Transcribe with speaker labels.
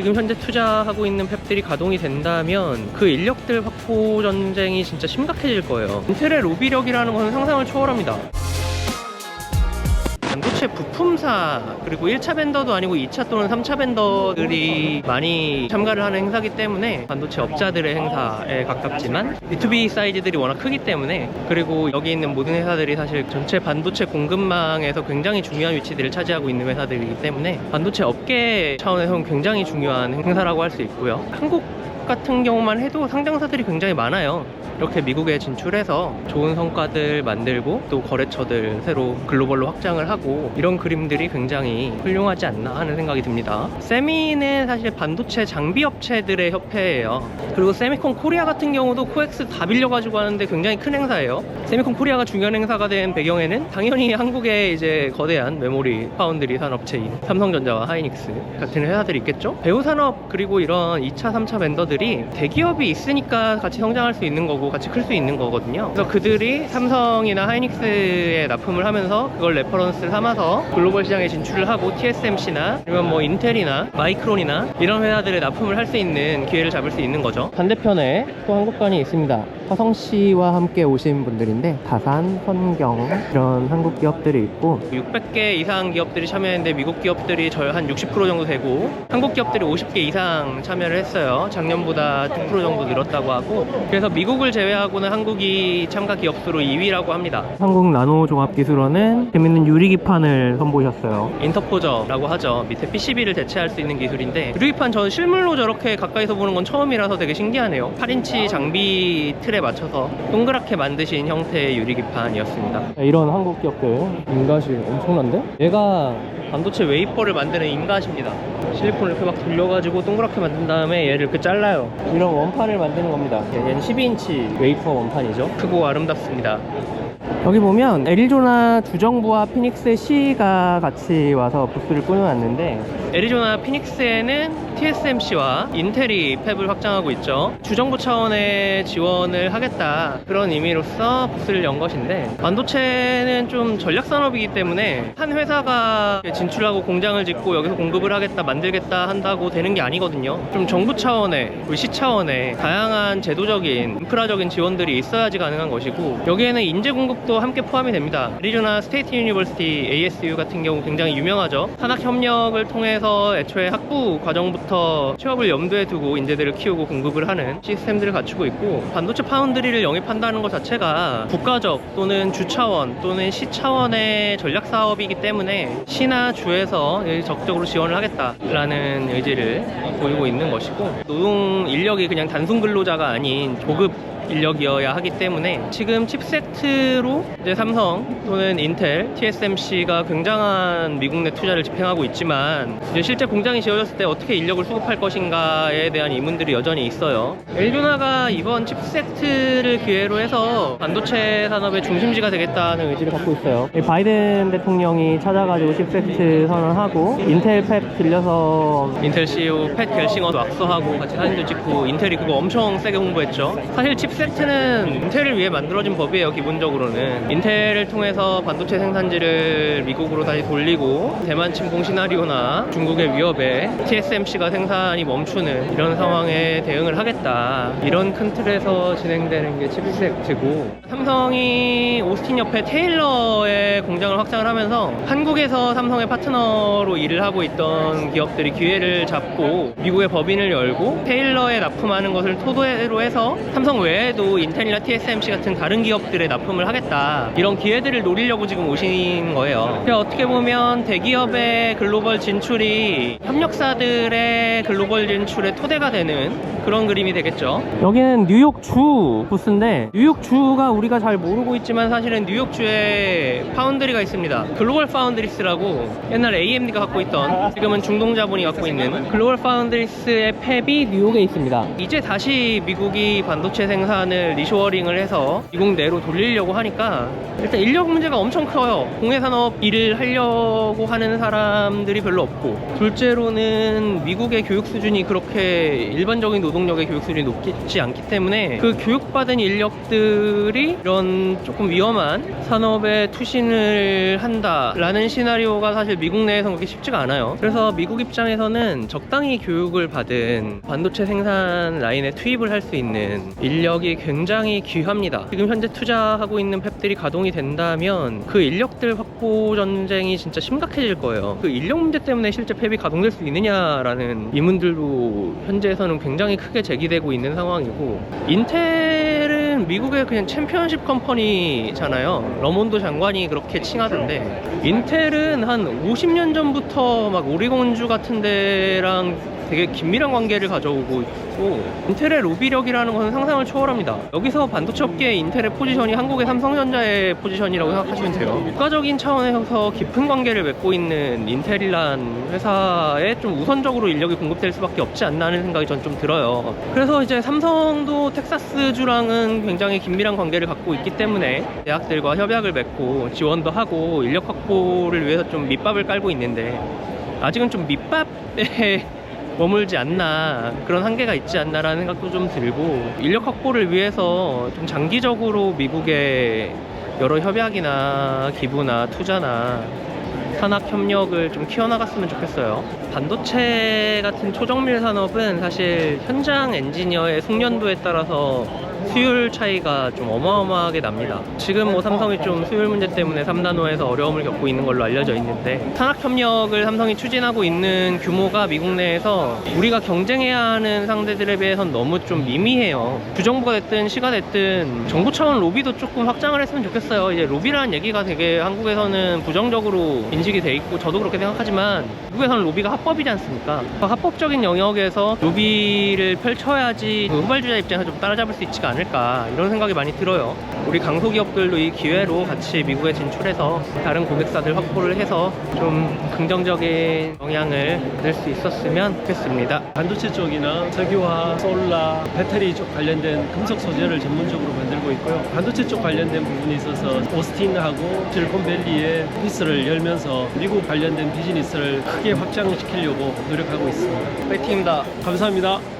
Speaker 1: 지금 현재 투자하고 있는 팹들이 가동이 된다면 그 인력들 확보 전쟁이 진짜 심각해질 거예요. 인텔의 로비력이라는 것은 상상을 초월합니다. 반도체 부품사, 그리고 1차 벤더도 아니고 2차 또는 3차 벤더들이 많이 참가를 하는 행사이기 때문에 반도체 업자들의 행사에 가깝지만 B2B 사이즈들이 워낙 크기 때문에, 그리고 여기 있는 모든 회사들이 사실 전체 반도체 공급망에서 굉장히 중요한 위치들을 차지하고 있는 회사들이기 때문에 반도체 업계 차원에서는 굉장히 중요한 행사라고 할 수 있고요. 한국 같은 경우만 해도 상장사들이 굉장히 많아요. 이렇게 미국에 진출해서 좋은 성과들 만들고 또 거래처들 새로 글로벌로 확장을 하고 이런 그림들이 굉장히 훌륭하지 않나 하는 생각이 듭니다. 세미는 사실 반도체 장비 업체들의 협회예요. 그리고 세미콘 코리아 같은 경우도 코엑스 다 빌려가지고 하는데 굉장히 큰 행사예요. 세미콘 코리아가 중요한 행사가 된 배경에는 당연히 한국의 이제 거대한 메모리 파운드리 산업체인 삼성전자와 하이닉스 같은 회사들이 있겠죠. 배후산업 그리고 이런 2차 3차 벤더들이 대기업이 있으니까 같이 성장할 수 있는 거고 같이 클 수 있는 거거든요. 그래서 그들이 삼성이나 하이닉스에 납품을 하면서 그걸 레퍼런스를 삼아서 글로벌 시장에 진출을 하고 TSMC나 아니면 뭐 인텔이나 마이크론이나 이런 회사들에 납품을 할 수 있는 기회를 잡을 수 있는 거죠. 반대편에 또 한국관이 있습니다. 화성시와 함께 오신 분들인데 다산, 선경 이런 한국 기업들이 있고 600개 이상 기업들이 참여했는데 미국 기업들이 한 60% 정도 되고 한국 기업들이 50개 이상 참여를 했어요. 작년보다 10% 정도 늘었다고 하고, 그래서 미국을 제외하고는 한국이 참가 기업 수로 2위라고 합니다. 한국 나노종합기술원은 재밌는 유리기판을 선보이셨어요. 인터포저라고 하죠. 밑에 PCB를 대체할 수 있는 기술인데, 유리기판 저는 실물로 저렇게 가까이서 보는 건 처음이라서 되게 신기하네요. 8인치 장비 틀에 맞춰서 동그랗게 만드신 형태의 유리기판이었습니다. 이런 한국 기업들 인가시 엄청난데? 얘가 반도체 웨이퍼를 만드는 인가시입니다. 실리콘을 이렇게 막 돌려가지고 동그랗게 만든 다음에 얘를 이렇게 잘라요. 이런 원판을 만드는 겁니다. 얘는 12인치 웨이퍼 원판이죠. 크고 아름답습니다. 여기 보면 애리조나 주정부와 피닉스 시가 같이 와서 부스를 꾸며놨는데, 애리조나 피닉스에는 TSMC와 인텔이 팹을 확장하고 있죠. 주정부 차원의 지원을 하겠다, 그런 의미로서 부스를 연 것인데, 반도체는 좀 전략산업이기 때문에 한 회사가 진출하고 공장을 짓고 여기서 공급을 하겠다, 만들겠다 한다고 되는 게 아니거든요. 좀 정부 차원의, 시 차원의 다양한 제도적인 인프라적인 지원들이 있어야지 가능한 것이고, 여기에는 인재 공급도 함께 포함이 됩니다. 애리조나 스테이트 유니버시티 ASU 같은 경우 굉장히 유명하죠. 산학 협력을 통해서 애초에 학부 과정부터 취업을 염두에 두고 인재들을 키우고 공급을 하는 시스템들을 갖추고 있고, 반도체 파운드리를 영입한다는 것 자체가 국가적 또는 주 차원 또는 시 차원의 전략 사업이기 때문에 시나 주에서 적극적으로 지원을 하겠다라는 의지를 보이고 있는 것이고, 노동 인력이 그냥 단순 근로자가 아닌 고급 인력이어야 하기 때문에 지금 칩세트로 이제 삼성 또는 인텔, TSMC가 굉장한 미국 내 투자를 집행하고 있지만, 이제 실제 공장이 지어졌을 때 어떻게 인력을 수급할 것인가에 대한 의문들이 여전히 있어요. 애리조나가 이번 칩세트를 기회로 해서 반도체 산업의 중심지가 되겠다는 의지를 갖고 있어요. 바이든 대통령이 찾아가지고 칩세트 선언하고, 인텔 팹 들려서 인텔 CEO 팹 겔싱어도 악수하고 같이 사진도 찍고, 인텔이 그거 엄청 세게 홍보했죠. 사실 칩세트는 인텔을 위해 만들어진 법이에요. 기본적으로는 인텔을 통해서 반도체 생산지를 미국으로 다시 돌리고, 대만 침공 시나리오나 중국의 위협에 TSMC가 생산이 멈추는 이런 상황에 대응을 하겠다, 이런 큰 틀에서 진행되는 게 칩세트고, 삼성이 오스틴 옆에 테일러의 공장을 확장을 하면서 한국에서 삼성의 파트너로 일을 하고 있던 기업들이 기회를 잡고 미국의 법인을 열고 테일러에 납품하는 것을 토대로 해서 삼성 외에도 인텔이나 TSMC 같은 다른 기업들에 납품을 하겠다, 이런 기회들을 노리려고 지금 오신 거예요. 어떻게 보면 대기업의 글로벌 진출이 협력사들의 글로벌 진출의 토대가 되는 그런 그림이 되겠죠. 여기는 뉴욕주 부스인데, 뉴욕주가 우리가 잘 모르고 있지만 사실은 뉴욕주에 파운드리가 있습니다. 글로벌 파운드리스라고, 옛날 AMD가 갖고 있던, 지금은 중동자본이 갖고 있는 글로벌 파운드리스의 팹이 뉴욕에 있습니다. 이제 다시 미국이 반도체 생산 생산을 리쇼어링을 해서 미국 내로 돌리려고 하니까 일단 인력 문제가 엄청 커요. 공해산업 일을 하려고 하는 사람들이 별로 없고, 둘째로는 미국의 교육 수준이 그렇게 일반적인 노동력의 교육 수준이 높지 않기 때문에 그 교육받은 인력들이 이런 조금 위험한 산업에 투신을 한다라는 시나리오가 사실 미국 내에서는 그렇게 쉽지가 않아요. 그래서 미국 입장에서는 적당히 교육을 받은 반도체 생산 라인에 투입을 할 수 있는 인력이 굉장히 귀합니다. 지금 현재 투자하고 있는 팹들이 가동이 된다면 그 인력들 확보 전쟁이 진짜 심각해질 거예요. 그 인력 문제 때문에 실제 팹이 가동될 수 있느냐라는 의문들도 현재에서는 굉장히 크게 제기되고 있는 상황이고, 인텔은 미국의 그냥 챔피언십 컴퍼니잖아요. 러몬도 장관이 그렇게 칭하던데, 인텔은 한 50년 전부터 막 오리곤주 같은 데랑 되게 긴밀한 관계를 가져오고 있고, 인텔의 로비력이라는 것은 상상을 초월합니다. 여기서 반도체 업계의 인텔의 포지션이 한국의 삼성전자의 포지션이라고 생각하시면 돼요. 국가적인 차원에서 깊은 관계를 맺고 있는 인텔이란 회사에 좀 우선적으로 인력이 공급될 수밖에 없지 않나 하는 생각이 전 좀 들어요. 그래서 이제 삼성도 텍사스주랑은 굉장히 긴밀한 관계를 갖고 있기 때문에 대학들과 협약을 맺고 지원도 하고 인력 확보를 위해서 좀 밑밥을 깔고 있는데, 아직은 좀 밑밥에 머물지 않나, 그런 한계가 있지 않나라는 생각도 좀 들고, 인력 확보를 위해서 좀 장기적으로 미국의 여러 협약이나 기부나 투자나 산학 협력을 좀 키워나갔으면 좋겠어요. 반도체 같은 초정밀 산업은 사실 현장 엔지니어의 숙련도에 따라서 수율 차이가 좀 어마어마하게 납니다. 지금 뭐 삼성이 좀 수율 문제 때문에 3나노에서 어려움을 겪고 있는 걸로 알려져 있는데, 산학협력을 삼성이 추진하고 있는 규모가 미국 내에서 우리가 경쟁해야 하는 상대들에 비해서는 너무 좀 미미해요. 주정부가 됐든 시가 됐든 정부 차원 로비도 조금 확장을 했으면 좋겠어요. 이제 로비라는 얘기가 되게 한국에서는 부정적으로 인식이 돼 있고, 저도 그렇게 생각하지만 미국에서는 로비가 합법이지 않습니까? 합법적인 영역에서 로비를 펼쳐야지 그 후발주자 입장에서 좀 따라잡을 수 있지가 않을까, 이런 생각이 많이 들어요. 우리 강소기업들도 이 기회로 같이 미국에 진출해서 다른 고객사들 확보를 해서 좀 긍정적인 영향을 낼 수 있었으면 좋겠습니다.
Speaker 2: 반도체 쪽이나 석유화, 솔라, 배터리 쪽 관련된 금속 소재를 전문적으로 만들고 있고요. 반도체 쪽 관련된 부분이 있어서 오스틴하고 실리콘밸리에 오피스를 열면서 미국 관련된 비즈니스를 크게 확장시키려고 노력하고 있습니다.
Speaker 1: 파이팅입니다.
Speaker 2: 감사합니다.